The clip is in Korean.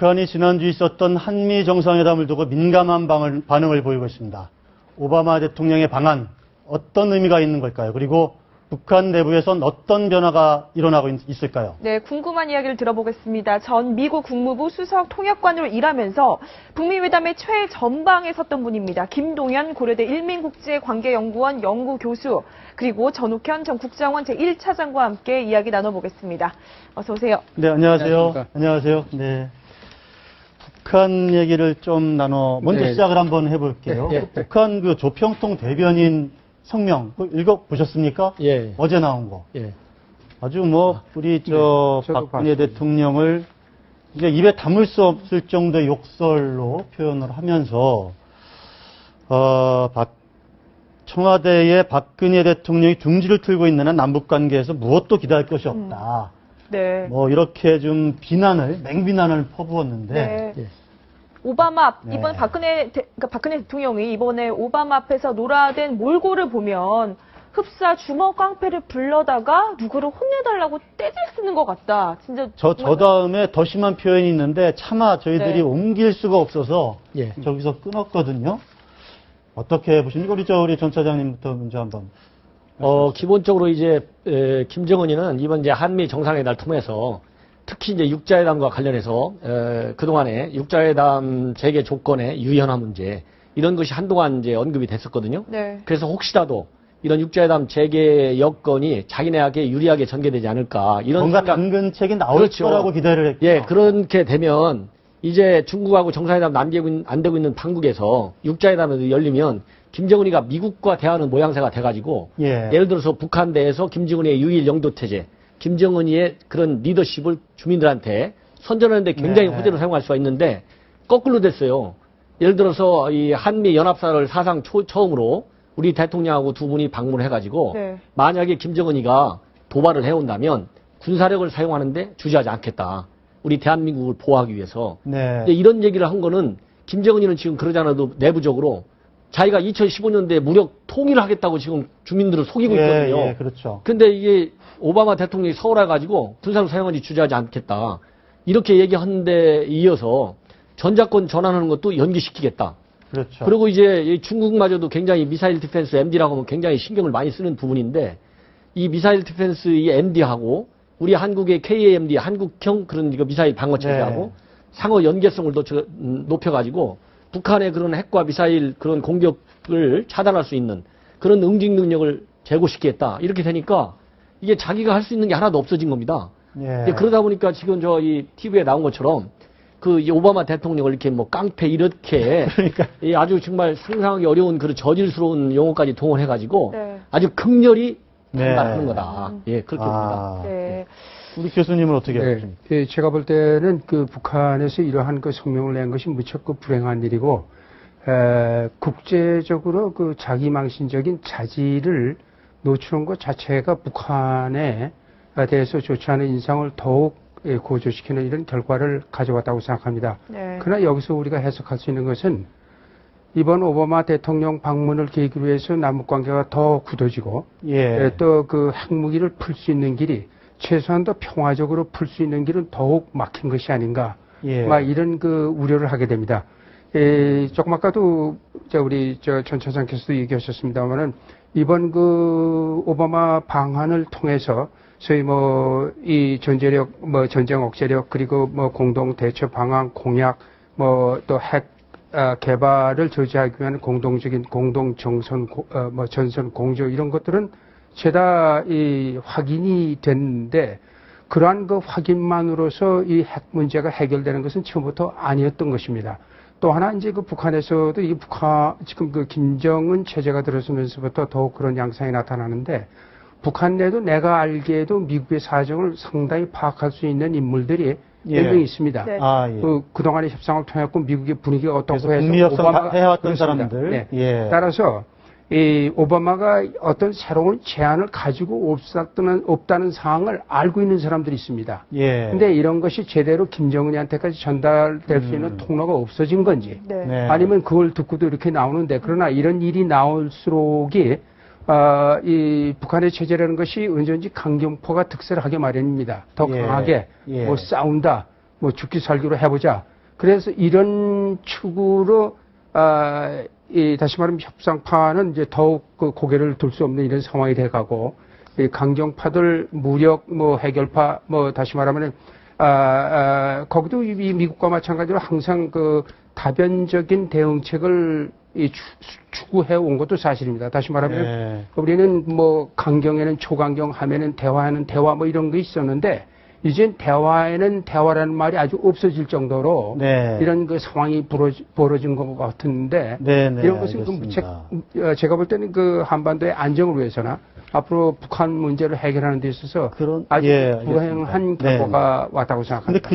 북한이 지난주 있었던 한미 정상회담을 두고 민감한 반응을 보이고 있습니다. 오바마 대통령의 방안, 어떤 의미가 있는 걸까요? 그리고 북한 내부에선 어떤 변화가 일어나고 있을까요? 네, 궁금한 이야기를 들어보겠습니다. 전 미국 국무부 수석 통역관으로 일하면서 북미 회담의 최전방에 섰던 분입니다. 김동연 고려대 일민국제관계연구원 연구교수, 그리고 전욱현 전 국정원 제1차장과 함께 이야기 나눠보겠습니다. 어서 오세요. 네, 안녕하세요. 안녕하세요. 네. 북한 얘기를 좀 먼저 네. 시작을 한번 해볼게요. 북한 그 조평통 대변인 성명, 읽어보셨습니까? 예. 어제 나온 거. 예. 아주 우리 저도 박근혜 봤습니다. 대통령을 이제 입에 담을 수 없을 정도의 욕설로 표현을 하면서, 청와대의 박근혜 대통령이 둥지를 틀고 있는 한 남북 관계에서 무엇도 기대할 것이 없다. 네. 이렇게 좀 맹비난을 퍼부었는데, 네. 예. 오바마 앞, 네. 이번 박근혜 대통령이 이번에 오바마 앞에서 놀아댄 몰골을 보면 흡사 주먹 깡패를 불러다가 누구를 혼내달라고 떼질 쓰는 것 같다. 진짜. 저 다음에 더 심한 표현이 있는데 차마 저희들이 네. 옮길 수가 없어서 예. 저기서 끊었거든요. 어떻게 보십니까? 우리 전 차장님부터 먼저 한번. 기본적으로 이제 김정은이는 이번 이제 한미 정상회담을 통해서 특히 이제 육자회담과 관련해서 그동안에 육자회담 재개 조건의 유연화 문제 이런 것이 한동안 이제 언급이 됐었거든요. 네. 그래서 혹시라도 이런 육자회담 재개 여건이 자기네에게 유리하게 전개되지 않을까 이런 뭔가 생각. 당근책이 나올 그렇죠. 거라고 기대를 했죠. 예, 그렇게 되면 이제 중국하고 정상회담 안 되고 있는 판국에서 육자회담이 열리면 김정은이가 미국과 대하는 모양새가 돼가지고 예. 예를 들어서 북한 내에서 김정은의 유일 영도체제, 김정은이의 그런 리더십을 주민들한테 선전하는데 굉장히 네. 호재로 사용할 수가 있는데 거꾸로 됐어요. 예를 들어서 이 한미 연합사를 사상 처음으로 우리 대통령하고 두 분이 방문해가지고 네. 만약에 김정은이가 도발을 해온다면 군사력을 사용하는데 주저하지 않겠다. 우리 대한민국을 보호하기 위해서. 네. 근데 이런 얘기를 한 거는 김정은이는 지금 그러지 않아도 내부적으로 자기가 2015년도에 무력 통일을 하겠다고 지금 주민들을 속이고 있거든요. 예, 그렇죠. 근데 이게 오바마 대통령이 서울에 가지고 군사력 사용하지 주저하지 않겠다. 이렇게 얘기하는데 이어서 전작권 전환하는 것도 연기시키겠다. 그렇죠. 그리고 이제 중국마저도 굉장히 미사일 디펜스 MD라고 하면 굉장히 신경을 많이 쓰는 부분인데 이 미사일 디펜스 이 MD하고 우리 한국의 KAMD 한국형 그런 이거 미사일 방어 체계하고 네. 상호 연계성을 높여가지고 북한의 그런 핵과 미사일 그런 공격을 차단할 수 있는 그런 응징 능력을 제고시키겠다. 이렇게 되니까 이게 자기가 할 수 있는 게 하나도 없어진 겁니다. 예. 그러다 보니까 지금 이 TV에 나온 것처럼 이 오바마 대통령을 이렇게 깡패 이렇게 그러니까. 이 아주 정말 상상하기 어려운 그런 저질스러운 용어까지 동원해가지고 네. 아주 극렬히 네. 판단하는 거다. 예, 그렇게 봅니다. 네. 우리 교수님은 어떻게 네, 보십니까? 예, 제가 볼 때는 북한에서 이러한 성명을 낸 것이 무척 불행한 일이고, 국제적으로 자기망신적인 자질을 노출한 것 자체가 북한에 대해서 좋지 않은 인상을 더욱 고조시키는 이런 결과를 가져왔다고 생각합니다. 네. 그러나 여기서 우리가 해석할 수 있는 것은 이번 오바마 대통령 방문을 계기로 해서 남북관계가 더 굳어지고, 예. 또 핵무기를 풀 수 있는 길이 최소한 더 평화적으로 풀 수 있는 길은 더욱 막힌 것이 아닌가. 예. 이런 우려를 하게 됩니다. 조금 아까도 우리 전 차장께서도 얘기하셨습니다만은 이번 오바마 방한을 통해서 소위 이 전제력, 전쟁 억제력, 그리고 공동 대처 방안 공약, 또 핵 개발을 저지하기 위한 공동적인 전선 공조 이런 것들은 죄다 확인이 됐는데 그러한 확인만으로서 이 핵 문제가 해결되는 것은 처음부터 아니었던 것입니다. 또 하나 이제 북한에서도 지금 김정은 체제가 들어서면서부터 더욱 그런 양상이 나타나는데 북한 내도 내가 알기에도 미국의 사정을 상당히 파악할 수 있는 인물들이 예. 몇 명 있습니다. 네. 예. 그동안의 협상을 통해서 미국의 분위기가 어떻고 그래서 해서 북미 협상 오바마가 해왔던 그렇습니다. 사람들. 네. 예. 따라서 이 오바마가 어떤 새로운 제안을 가지고 없다는 상황을 알고 있는 사람들이 있습니다. 예. 근데 이런 것이 제대로 김정은이한테까지 전달될 수 있는 통로가 없어진 건지 네. 네. 아니면 그걸 듣고도 이렇게 나오는데 그러나 이런 일이 나올수록이 이 북한의 체제라는 것이 언제든지 강경포가 득세를 하게 마련입니다. 더 예. 강하게 예. 싸운다, 죽기 살기로 해보자. 그래서 이런 축으로 다시 말하면 협상파는 이제 더욱 그 고개를 들 수 없는 이런 상황이 돼가고 이 강경파들 무력 뭐 해결파 뭐 다시 말하면 거기도 이 미국과 마찬가지로 항상 그 다변적인 대응책을 추구해 온 것도 사실입니다. 다시 말하면 네. 우리는 뭐 강경에는 초강경, 하면은 대화에는 대화 뭐 이런 게 있었는데 이젠 대화에는 대화라는 말이 아주 없어질 정도로 네. 이런 그 상황이 벌어진 것 같은데 네, 네, 이런 것은 그 알겠습니다. 제가 볼 때는 그 한반도의 안정을 위해서나 앞으로 북한 문제를 해결하는 데 있어서 그런 아주 예, 알겠습니다. 불행한 네. 결과가 왔다고 생각합니다. 근데 그